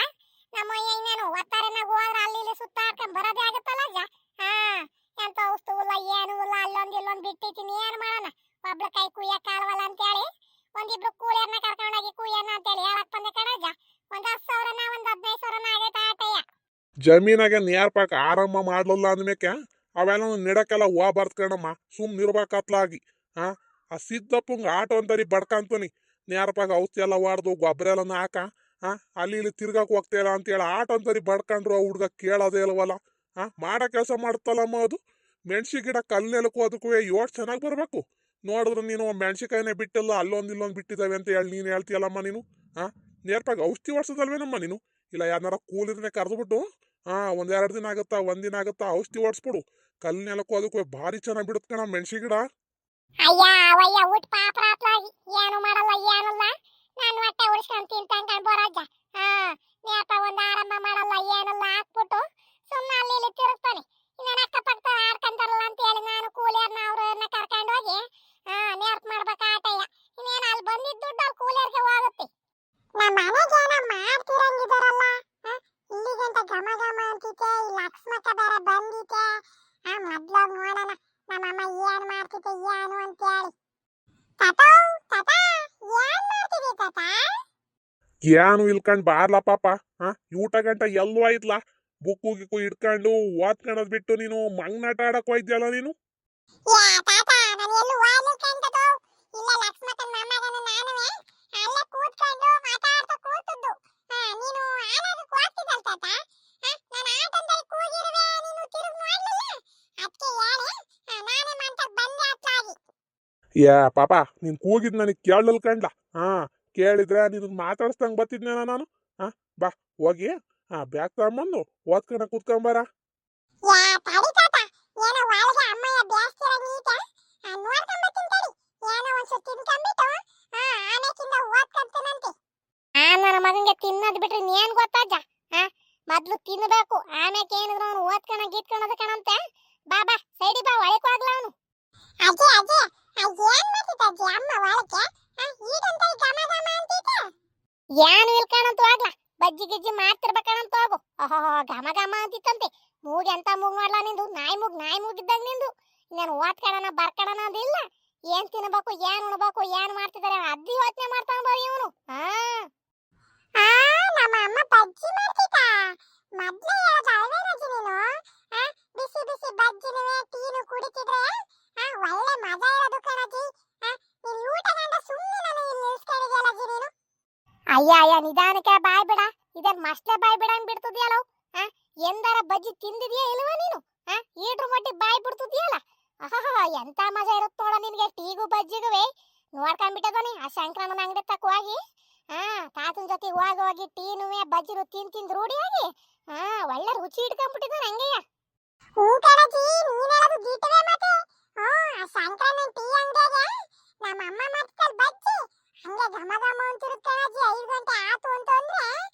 ನಮ್ಮ ಇನ್ನೇನು ಒತ್ತಾರನಾಗ ಹೋದ್ರ ಅಲ್ಲಿ ಇಲ್ಲಿ ಸುತ್ತಾಡ್ಕೊಂಡ್ ಬರೋದೇ ಆಗತ್ತಲ್ಲ ಅಜ್ಜ. ಎಂತ ಔಷಧಿ ಇಲ್ಲ, ಏನೂ ಇಲ್ಲ, ಅಲ್ಲೊಂದು ಇಲ್ಲೊಂದು ಬಿಟ್ಟಿದ್ದೀನಿ, ಏನ್ ಮಾಡೋಣ. ಒಬ್ಳ ಕೈ ಕುಯ್ಯಕ್ ಆಗವಲ್ಲ ಅಂತೇಳಿ ಒಂದಿಬ್ರು ಕೂಲಿಯರ್ನ ಕರ್ಕೊಂಡೋಗಿ ಕುಯ್ಯನ ಅಂತೇಳಿ ಹೇಳಕ್ ಬಂದೆ ಕಣಜ್ಜ. ಒಂದು 10,000 ಒಂದು 15,000 ಆಗೈತ ಆಟಯ್ಯ. ಜಮೀನಾಗೆ ನೇರ್ ಪಾಕ ಆರಂಭ ಮಾಡ್ಲಿಲ್ಲ ಅಂದ್ಮೇಕೆ ಅವೆಲ್ಲ ನೆಡಕ್ಕೆಲ್ಲ ಹೋಗ್ಬಾರ್ದು ಕಣಮ್ಮ, ಸುಮ್ಮನಿರ್ಬೇಕತ್ಲಾಗಿ. ಆ ಸಿದ್ದಪ್ಪಂಗೆ ಆಟೋ ಅಂತರಿ ಬಡ್ಕಂತೀನಿ, ನೇರ್ ಪಾಕ ಔಷಧಿ ಎಲ್ಲ ಹೊಡ್ದು ಗೊಬ್ಬರ ಎಲ್ಲ ಹಾಕ ಅಲ್ಲಿ ಇಲ್ಲಿ ತಿರ್ಗಾಕ್ ಹೋಗ್ತೀರ ಅಂತೇಳಿ ಆಟೋ ಅಂತರಿ ಬಡ್ಕೊಂಡ್ರು ಆ ಹುಡ್ಗ ಕೇಳೋದೇ ಇಲ್ವಲ್ಲ. ಮಾಡೋ ಕೆಲಸ ಮಾಡ್ತಲ್ಲಮ್ಮ ಅದು. ಮೆಣಸಿ ಗಿಡ ಕಲ್ನೆಲಕ್ಕೂ ಅದಕ್ಕೂ ಎಷ್ಟು ಚೆನ್ನಾಗಿ ಬರಬೇಕು. ನೋಡಿದ್ರೆ ನೀನು ಮೆಣಸಿಕಾಯಿನೇ ಬಿಟ್ಟಿಲ್ಲ, ಅಲ್ಲೊಂದು ಇಲ್ಲೊಂದು ಬಿಟ್ಟಿದ್ದಾವೆ ಅಂತ ಹೇಳಿ ನೀನು ಹೇಳ್ತೀಯಲ್ಲಮ್ಮ ನೀನು. ನೇರ್ಪಾಗ ಔಷಧಿ ಹೊಡ್ಸೋದಲ್ವೇನಮ್ಮ ನೀನು? ಇಲ್ಲ ಯಾರನ್ನಾರ ಕೂಲಿದ್ರೆ ಕರೆದ್ಬಿಟ್ಟು ಒಂದೆರಡು ದಿನ ಆಗುತ್ತಾ, ಒಂದಿನ ಆಗುತ್ತಾ ಔಷಧಿ ಹೊಡ್ಸ್ಬಿಡು. ಕಲ್ನೆಲಕ್ಕೂ ಅದಕ್ಕೂ ಭಾರಿ ಚೆನ್ನಾಗಿ ಬಿಡುತ್ತೆ ಕಣ ಮೆಣಸಿ ಗಿಡ. ಅಯ್ಯ ಅವಯ್ಯ ಊಟ ಪಾಪರಾತ್ಲಾಗಿ ಏನು ಮಾಡಲ್ಲ ಏನಲ್ಲ, ನಾನು ಹೊಟ್ಟೆ ಉಳಿಸ್ಕೊಂಡ್ ತಿಂತಂಕೊಂಡ್ ಬರಜ್ಜ. ನೇಪ ಒಂದು ಆರಂಭ ಮಾಡಲ್ಲ ಏನಲ್ಲ, ಹಾಕ್ಬಿಟ್ಟು ಸುಮ್ಮನೆ ಅಲ್ಲಿ ಇಲ್ಲಿ ತಿರುಗ್ತಾನೆ. ಇನ್ನೇನು ಅಕ್ಕಪಕ್ಕ ಆಡ್ಕೊಂತಾರಲ್ಲ ಅಂತ ಹೇಳಿ ನಾನು ಕೂಲಿಯರ್ನ ಅವ್ರನ್ನ ಕರ್ಕೊಂಡು ಹೋಗಿ ನೇರ್ಪ್ ಮಾಡ್ಬೇಕು ಆಟಯ್ಯ. ಇನ್ನೇನು ಅಲ್ಲಿ ಬಂದಿದ್ದ ದುಡ್ಡು ಅಲ್ಲಿ ಕೂಲಿಯರ್ಗೆ ಹೋಗುತ್ತೆ. ನಮ್ಮ ಮನೆಗೇನ ಮಾಡ್ತಿರಂಗಿದಾರಲ್ಲ, ಇಲ್ಲಿಗಂತ ಘಮ ಘಮ ಅಂತಿತೆ, ಇಲ್ಲಿ ಅಕಸ್ಮಾತ್ ಬೇರೆ ಬಂದಿತೆ. ಮೊದ್ಲೋಗಿ ನೋಡೋಣ ನಮ್ಮಮ್ಮ ಏನ್ ಮಾಡ್ತಿದ್ದೆ ಏನು ಅಂತ ಹೇಳಿ. ತಾತ ತಾತ ಏನ್ ಮಾಡ್ತಿದ್ದೆ ತಾತ? ಏನು ಇಲ್ಕಂಡ್ ಬಾರ್ಲ ಪಾಪ. ಊಟ ಗಂಟ ಎಲ್ಲೂ ಆಯ್ತಲ್ಲ, ಬುಕ್ಕು ಗಿಕ್ಕು ಇಟ್ಕೊಂಡು ಓದ್ಕೊಳ್ಳೋದ್ ಬಿಟ್ಟು ನೀನು ಮಂಗ್ನಾಟ ಆಡಕ್ ಹೋಯ್ದ್ಯಲ್ಲ ನೀನು. ಯಾ ತಾತ ನಾನು ಎಲ್ಲೂ ಓದ್ಲಿಕ್ಕಂತದ್ದು ಇಲ್ಲ, ಲಕ್ಷ್ಮಕ್ಕನ ಮೊಮ್ಮಗನ ನಾನುವೆ ಅಲ್ಲೇ ಕೂತ್ಕೊಂಡು ಮಾತಾಡ್ತಾ ಕೂತದ್ದು. ನೀನು ಆಡೋದಕ್ಕೆ ಹೋಗ್ತಿದ್ದಲ್ಲ ತಾತ, ನಾನು ಆಟದಲ್ಲಿ ಕೂಗಿರುವೆ, ನೀನು ತಿರುಗಿ ನೋಡ್ಲಿಲ್ಲ. ಅದಕ್ಕೆ ಹೇಳಿ ನಾನೇ ಮಂತಕ್ಕೆ ಬಂದೆ ಅತ್ಲಾಗಿ. ಯಾ ಪಾಪ ನೀನ್ ಕೂಗಿದ್ ನನಗೆ ಕೇಳಲ್ ಕಂಡ್ಲ. ಕೇಳಿದ್ರೆ ನಿನ್ ಮಾತಾಡ್ಸ್ದಂಗ್ ಬತ್ತಿದ್ನೇನ ನಾನು. ಬಾ ಹೋಗಿ ಬ್ಯಾಗ್ ತಗೊಂಬಂದು ಓದ್ಕೊಂಡ ಕೂತ್ಕೊಂಬಾರ. ಯಾ ತಡಿ ತಾತ, ಏನೋ ಒಳಗೆ ಅಮ್ಮಯ್ಯ ಬ್ಯಾಸ್ತಿರ ನೀಟ ನೋಡ್ಕೊಂಬತ್ತೀನಿ ತಡಿ. ಏನೋ ಒಂದ್ಸತಿ ತಿನ್ಕೊಂಬಿಟ್ಟು ಆಮೇಕಿಂದ ಓದ್ಕೊಂತೀನಂತೆ. ನನ್ನ ಮಗಂಗೆ ತಿನ್ನೋದು ಬಿಟ್ರೆ ಇನ್ನೇನ್ ಗೊತ್ತಾಜ. ಮೊದ್ಲು ತಿನ್ನಬೇಕು, ಆಮೇಲೆ ಏನಿದ್ರು ಅವನು ಓದ್ಕೊಂಡ ಗೀತ್ಕೊಳ್ಳೋದು ಕಣಂತೆ. ಬಾ ಬಾ ಸೈಡಿ ಬಾ, ಒಳಗೆ ಹೋಗ್ಲ ಅವನು. ಅಜ್ಜಿ ಅಜ್ಜಿ ಏನ್ ಮಾಡ್ತಿದ್ದ ಅಜ್ಜಿ ಅಮ್ಮ ಒಳಗೆ? ಈಗಂತ ಗಮ ಗಮ ಅಂತಿದ್ದೆ. ಏನು ಇಲ್ಕಣಂತ ಹೋಗ್ಲ, ಬಜ್ಜಿ ಗಿಜ್ಜಿ ಮಾಡ್ತಿರ್ಬೇಕಣಂತ ಹೋಗು. ಘಮ ಘಮ ಅಂತಿತ್ತಂತೆ. ಮೂಗ್ ಎಂತ ಮೂಗ್ ನೋಡ್ಲಾ ನಿಂದು, ನಾಯಿ ಮೂಗ್ ಇದ್ದಂಗ ನಿಂದು. ನಾನು ಓದ್ಕೊಳ್ಳೋಣ ಬರ್ಕೊಳ್ಳೋಣ ಅದಿಲ್ಲ. ಏನ್ ತಿನ್ಬೇಕು ಏನ್ ಉಣ್ಬೇಕು ಏನ್ ಮಾಡ್ತಿದಾರೆ ಅದ್ದಿ ಯೋಚನೆ ಮಾಡ್ತಾವ ಬರೀ ಇವನು. ನಮ್ಮ ಅಮ್ಮ ಬಜ್ಜಿ ಮಾಡ್ತಿದ್ದ, ಮೊದ್ಲೇ ಹೇಳೋದು ಅಲ್ವೇನಜ್ಜಿ ನೀನು? ಬಿಸಿ ಬಿಸಿ ಬಜ್ಜಿನುವೆ ಟೀನು ಕುಡಿತಿದ್ರೆ ಒಳ್ಳೆ ಮಜಾ ಇರೋದು ಕಣಜ್ಜಿ. ನೀನ್ ಊಟ ಗಂಡ ಸುಮ್ಮನೆ ನಾನು ಇಲ್ಲಿ ನಿಲ್ಸ್ಕೊಂಡಿದ್ಯಲ್ಲಜ್ಜಿ ನೀನು. ಅಯ್ಯ ನಿಧಾನಕ್ಕೆ ಬಾಯ್ ಬಿಡ, ಇದೇನ್ ಮಸ್ಲೆ ಬಾಯ್ ಬಿಡಂಗ್ ಬಿಡ್ತಿದ್ಯಲ್ಲ. ಎಂದಾರ ಬಜ್ಜಿ ತಿಂದಿದ್ಯಾ ಇಲ್ವ ನೀನು? ಈಟ್ರು ಮಟ್ಟಿ ಬಾಯ್ ಬಿಡ್ತಿದ್ಯಲ್ಲ. ಎಂತ ಮಜಾ ಇರುತ್ತೆ ನೋಡ ನಿನ್ಗೆ ಟೀಗೂ ಬಜ್ಜಿಗುವೆ. ನೋಡ್ಕೊಂಡ್ಬಿಟ್ಟದನಿ ಆ ಶಂಕರಣ್ಣನ ಅಂಗಡಿ ತಕ್ಕ ಹೋಗಿ ತಾತನ ಜೊತೆ ಹೋಗಿ ಟೀನುವೆ ಬಜ್ಜಿರು ತಿಂದು ರೂಢಿಯಾಗಿ ಒಳ್ಳೆ ರುಚಿ ಇಟ್ಕೊಂಡ್ಬಿಟ್ಟಿದ್ದಾನೆ ಹಂಗೆಯ. ಹೂ ಕಣಜಿ, ನೀನೇಳೋದು ಗೀಟವೇ ಮತ್ತೆ. ಆ ಶಂಕರಣ್ಣನ ಟೀ ಅಂಗಡಿಯಾಗ ನಮ್ಮ ಅಮ್ಮ ಮಾಡ್ತಿದ್ದ ಬಜ್ಜಿ ಹಂಗೆ ಘಮ ಘಮ ಅಂತಿರುತ್ತೆ ಕಣಜಿ. 5 ಗಂಟೆ ಆತು ಅಂತಂದ್ರೆ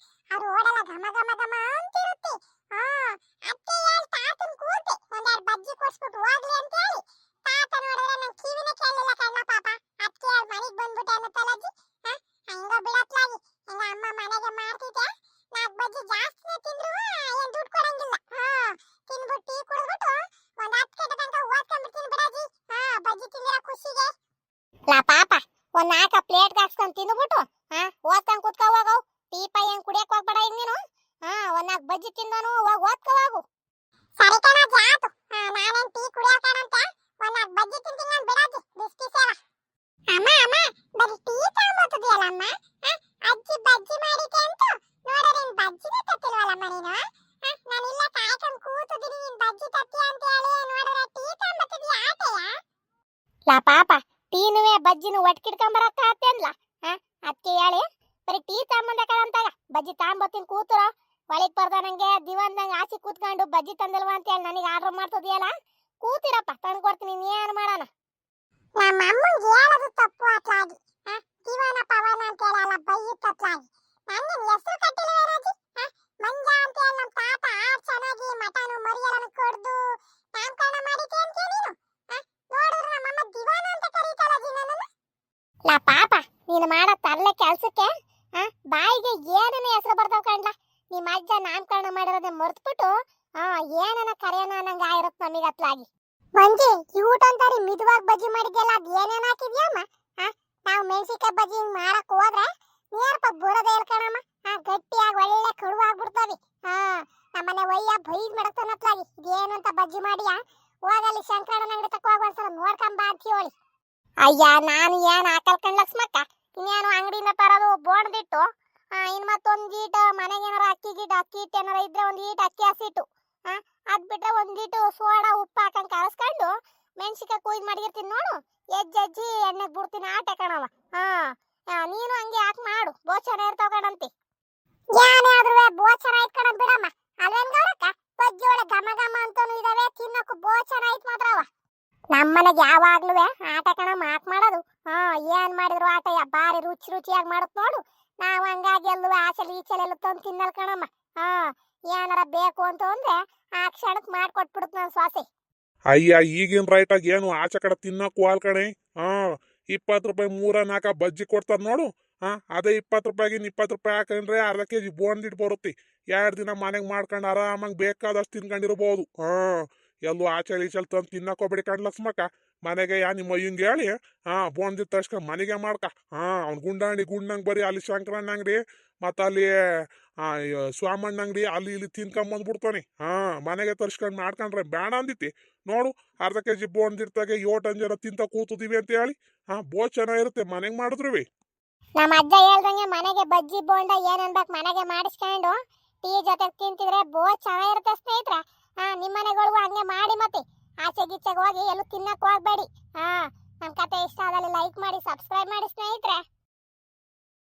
ಆ ರೋಡೆಲ್ಲ ಘಮ ಘಮ ಘಮ ಅಂತಿರುತ್ತೆ. ಅತ್ತೆ ಹೇಳಿ ತಾತನ್ ಕೂತೆ ಒಂದೆರಡು ಬಜ್ಜಿ ಕೊಡ್ಸ್ಬಿಟ್ಟು ಹೋಗ್ಲಿ ಅಂತ ಹೇಳಿ. ತಾತ ನೋಡಿದ್ರೆ ನನ್ ಕಿವಿನೇ ಕೇಳಲಿಲ್ಲ ಕಣ್ಣ ಪಾಪ. ಅತ್ತೆ ಹೇಳಿ ಮನೆಗೆ ಬಂದ್ಬಿಟ್ಟೆ ಅನ್ನತ್ತಲ್ಲಜ್ಜಿ. ಹಂಗ ಬಿಡತ್ಲಾಗಿ ಹಿಂಗ ಅಮ್ಮ ಮನೆಗೆ ಮಾಡ್ತಿದ್ದೆ. 4 ಬಜ್ಜಿ ಜಾಸ್ತಿನೇ ತಿಂದ್ರು ಏನ್ ದುಡ್ಡು ಕೊಡಂಗಿಲ್ಲ. ತಿನ್ಬಿಟ್ಟು ಟೀ ಕುಡಿದ್ಬಿಟ್ಟು ಒಂದ್ 10 ಗಂಟೆ ತನಕ ಓದ್ಕೊಂಡ್ಬಿಡ್ತೀನಿ ಬಿಡಜ್ಜಿ. ಬಜ್ಜಿ ತಿಂದಿರೋ ಖುಷಿಗೆ. ಲಾ ಪಾಪ ಒಂದ್ 4 ಪ್ಲೇಟ್ ಹಾಕ್ಸ್ಕೊಂಡ್ ತಿಂದ್ಬಿಟ್ಟು ಓದ್ಕೊಂಡ್ ಕುತ್ಕೋ ಹೋಗು. ಟೀ ಪೈ ಏನ್ ಕುಡಿಯಕ್ ಹೋಗ್ಬೇಡ ಈಗ ನೀನು. ಒಂದ್ 4 ಬಜ್ಜಿ ತಿಂದನು ಹೋಗಿ ಓದ್ಕೋ ಹೋಗು. ಸರಿ ಕಣಜ್ಜಿ ಆತು. ನಾನೇನ್ ಟೀ ಕುಡಿಯೋಕಣಂತೆ ಒಂದ್ 4 ಬಜ್ಜಿ ತಿಂತೀನಿ ನಾನು ಬಿಡಜ್ಜಿ. ಬಿಸ್ಕಿ ಸೇವ ಅಮ್ಮ ಅಮ್ಮ ಬರೀ ಟೀ ತಗೊಂಬತ್ತಿದ್ಯಲ್ಲ ಅಮ್ಮ. ಅಜ್ಜಿ ಬಜ್ಜಿ ಮಾಡಿಕೆ ಅಂತ ನೋಡಿದ್ರೆ ನೀನ್ ಬಜ್ಜಿನೇ ತತ್ತಿಲ್ವಲ್ಲಮ್ಮ ನೀನು. ನಾನಿಲ್ಲ ಕಾಯ್ಕೊಂಡ್ ಕೂತಿದ್ದೀನಿ ನೀನ್ ಬಜ್ಜಿ ತತ್ತಿ ಅಂತ ಹೇಳಿ, ನೋಡಿದ್ರೆ ಟೀ ತಗೊಂಬತ್ತಿದ್ಯಾ ಆಟೆಯ. ಲಾ ಪಾಪ ಟೀ ಟೀನುವೆ ಬಜ್ಜಿನ ಒಟ್ಕಿಡ್ಕೊಂಬರಕ್ಕ ಆತೇನ್ಲ ಅದಕ್ಕೆ ಹೇಳಿ ಬರೀ ಟೀ ತಗೊಂಬಂದಕ್ಕಾಗಂತಾಗ ಬಜ್ಜಿ ತಗೊಂಬತ್ತೀನಿ ಕೂತುರ ಒಳಗೆ ಬರ್ದ ನಂಗೆ ದಿವಂದಂಗೆ ಆಚೆ ಕೂತ್ಕೊಂಡು ಬಜ್ಜಿ ತಂದಿಲ್ವಾ ಅಂತ ಹೇಳಿ ನನಗೆ ಆರ್ಡರ್ ಮಾಡ್ತದಿಯಲ್ಲ ಕೂತಿರಪ್ಪ ತಂದು ಕೊಡ್ತೀನಿ ನೀನು ಮಾಡೋಣ ನಮ್ಮ ಅಮ್ಮಂಗೆ ಹೇಳೋದು ತಪ್ಪು ಅತ್ಲಾಗಿ ದಿವಾನ ಪವನ ಅಂತ ಹೇಳಲ್ಲ ಬೈಯುತ್ತತ್ಲಾಗಿ ನನಗೆ ಹೆಸರು ಕಟ್ಟಿಲ್ವೇನಾಜಿ ಮಂಜ ಅಂತ ಹೇಳಿ ನಮ್ಮ ತಾತ ಚೆನ್ನಾಗಿ ಮಟನು ಮರಿಯಲನ್ನು ಕೊಡ್ದು ನಾಮಕರಣ ಮಾಡಿದ್ದೆ ಅಂತ ನೀನು ನೋಡಿದ್ರೆ ನಮ್ಮಮ್ಮ ದಿವಾನ ಅಂತ ಕರೀತಾಳ ಜಿ ನನ್ನನ್ನು ಲಾ ಪಾಪ ನೀನು ಮಾಡೋ ತರಲೆ ಕೆಲಸಕ್ಕೆ ಬಾಯಿಗೆ ಏನೇನು ಹೆಸರು ಬರ್ತಾವ ಕಂಡ್ಲ ನಿಮ್ಮ ಅಜ್ಜ ನಾಮಕರಣ ಮಾಡಿರೋದೇ ಮರ್ತ್ಬಿಟ್ಟು ಏನನ ಕರೆಯೋಣ ಅನ್ನಂಗೆ ಆಗಿರುತ್ತೆ ನಮಗೆ ಅತ್ಲಾಗಿ ಮಂಜಿ ಕ್ಯೂಟ್ ಅಂತಾರಿ ಮಿದುವಾಗಿ ಬಜ್ಜಿ ಮಾಡಿದ್ಯಲ್ಲ ಅದು ಏನೇನು ಹಾಕಿದ್ಯಮ್ಮ ನಾವು ಮೆಣಸಿಕಾಯಿ ಬಜ್ಜಿ ಮಾಡಕ್ ಹೋದ್ರೆ ನೀರ್ಪ ಬುಡದೆ ಹೇಳ್ಕಣಮ್ಮ ಗಟ್ಟಿಯಾಗಿ ಒಳ್ಳೆ ಕಡುವಾಗ್ಬಿಡ್ತಾವಿ ನಮ್ಮನೆ ಒಯ್ಯ ಬೈದ್ ಮಾಡಕ್ತಾನತ್ಲಾಗಿ ಇದೇನು ಅಂತ ಬಜ್ಜಿ ಮಾಡಿಯಾ ಹೋಗಲ್ಲಿ ಶಂಕರಣ್ಣನ ಅಂಗಡಿ ತಕ್ಕ ಹೋಗಿ ಒಂದ್ಸಲ ನೋಡ್ಕೊಂಬ ಅಂತ ಹೇಳಿ ಅಯ್ಯ ನಾನು ಏನು ಹಾಕಲ್ಕಂಡ್ ಲಕ್ಷ್ಮಕ್ಕ ಇನ್ನೇನು ಅಂಗಡಿಯಿಂದ ತರೋದು ಬೋಣ್ದಿಟ್ಟು ಇನ್ ಮತ್ತೊಂದು ಈಟ ಮನೆಗೆ ಏನಾರ ಅಕ್ಕಿ ಹಿಟ್ಟು ಏನಾರ ಇದ್ರೆ ಒಂದು ಈಟ್ ಅಕ್ಕಿ ಹಸಿಟ್ಟು ಅದ್ ಬಿಟ್ರೆ ಒಂದೀಟು ಸೋಡಾ ಉಪ್ಪು ಹಾಕಂಗ್ ಕಲಸ್ಕೊಂಡು ಮೆಣಸಿಕಾಯಿ ಕುಯ್ದು ಮಾಡಿರ್ತೀನಿ ನೋಡು ಎಜ್ಜಿ ಎಣ್ಣೆಗೆ ಬಿಡ್ತೀನಿ ಆಟೆ ಕಣವ ನೀನು ಹಂಗೆ ಯಾಕೆ ಮಾಡು ಬೋಚನ ಇರ್ತಾವ ಕಣಂತಿ ಏನಾದ್ರೂ ಬೋಚನ ಆಯ್ತು ಕಣ ಬಿಡಮ್ಮ ಅಲ್ವೇನ್ ಗೌರಕ್ಕ ಬಜ್ಜಿ ಒಳ್ಳೆ ಘಮ ಘಮ ಅಂತಾನು ಇದಾವೆ ತಿನ್ನಕ್ಕೂ ಬೋಚನ ಆಯ್ತು ಮಾತ್ರವ ನಮ್ಮನೆಗೆ ಯಾವಾಗ್ಲೂ ಆಟ ಕಣಮ್ಮ ಹಾಕ್ ಮಾಡೋದು ಏನ್ ಮಾಡಿದ್ರು ಆಟ ಬಾರಿ ರುಚಿಯಾಗಿ ಮಾಡುತ್ತ ನೋಡು ನಾವು ಹಂಗಾಗಿ ಎಲ್ಲೂ ಆಚೆಲಿ ಈಚೆಲೆಲ್ಲ ತಂದು ತಿನ್ನಲ್ ಕಣಮ್ಮ ಏನಾರ ಬೇಕು ಅಂತ ಅಂದ್ರೆ ಆ ಕ್ಷಣಕ್ಕೆ ಮಾಡ್ಕೊಟ್ಬಿಡುತ್ತ ನಾನು ಸ್ವಾಸೆ ಅಯ್ಯ ಈಗಿನ ರೈಟಾಗ ಏನು ಆಚೆ ಕಡೆ ತಿನ್ನಕ್ಕೂ ಹಾಲ್ ಕಣೆ 20 ರೂಪಾಯಿ 3-4 ಬಜ್ಜಿ ಕೊಡ್ತಾರ ನೋಡು ಅದೇ 20 ರೂಪಾಯಿಗಿನ 20 ರೂಪಾಯಿ ಹಾಕೊಂಡ್ರೆ ಅರ್ಧ ಕೆಜಿ ಬೋಂದಿಟ್ಟು ಬರುತ್ತೆ 2 ದಿನ ಮನೆಗೆ ಮಾಡ್ಕೊಂಡು ಆರಾಮಾಗಿ ಬೇಕಾದಷ್ಟು ತಿನ್ಕೊಂಡಿರ್ಬೋದು ಎಲ್ಲೂ ಆಚೆ ಈಚೆಲ್ ತಂದು ತಿನ್ನಕೋಬೇಡಿ ಕಣ್ ಲಕ್ಷ್ಮಕ್ಕ ಮನೆಗೆ ನಿಮ್ಮ ಅಯ್ಯಂಗೆ ಹೇಳಿ ಬೋಂದಿಟ್ಟು ತರ್ಸ್ಕ ಮನೆಗೆ ಮಾಡ್ಕ ಅವ್ನು ಗುಂಡಂಗ್ ಬರೀ ಅಲ್ಲಿ ಶಂಕರಣ್ಣ ಅಂಗಡಿ ಮತ್ತು ಅಲ್ಲಿ ಸ್ವಾಮಣ್ಣ ಅಂಗಡಿ ಅಲ್ಲಿ ಇಲ್ಲಿ ತಿನ್ಕೊಂಬಂದ್ಬಿಡ್ತಾನೆ ಮನೆಗೆ ತರ್ಸ್ಕೊಂಡು ಮಾಡ್ಕೊಂಡ್ರೆ ಬೇಡ ಅಂದಿತಿ ನೋಡು ಅರ್ಧ ಕೆಜಿ ಬೋಂದಿರ್ತಾಗೆ 8 ಜನ ತಿಂತ ಕೂತಿದೀವಿ ಅಂತ ಹೇಳಿ ಬೋ್ ಚೆನ್ನಾಗಿರುತ್ತೆ ಮನೆಗೆ ಮಾಡಿದ್ರು ನಮ್ಮ ಅಜ್ಜ ಹೇಳ್ದಂಗೆ ಮನೆಗೆ ಬಜ್ಜಿ ಬೋಂಡ ಏನ್ ಅನ್ಬೇಕು ಮನೆಗೆ ಮಾಡಿಸ್ಕೊಂಡು ಟೀ ಜೊತೆ ತಿಂತಿದ್ರೆ ಬೋ್ ಚೆನ್ನಾಗಿರುತ್ತೆ ಸ್ನೇಹಿತರೆ ನಿಮ್ಮ ಮನೆಗಳಿಗೂ ಹಂಗೆ ಮಾಡಿ ಮತ್ತೆ ಆಚೆ ಗೀಚೆಗೆ ಹೋಗಿ ಎಲ್ಲೂ ತಿನ್ನಕ್ ಹೋಗ್ಬೇಡಿ ನಮ್ಮ ಕತೆ ಇಷ್ಟ ಆದಲ್ಲಿ ಲೈಕ್ ಮಾಡಿ ಸಬ್ಸ್ಕ್ರೈಬ್ ಮಾಡಿ ಸ್ನೇಹಿತರೆ.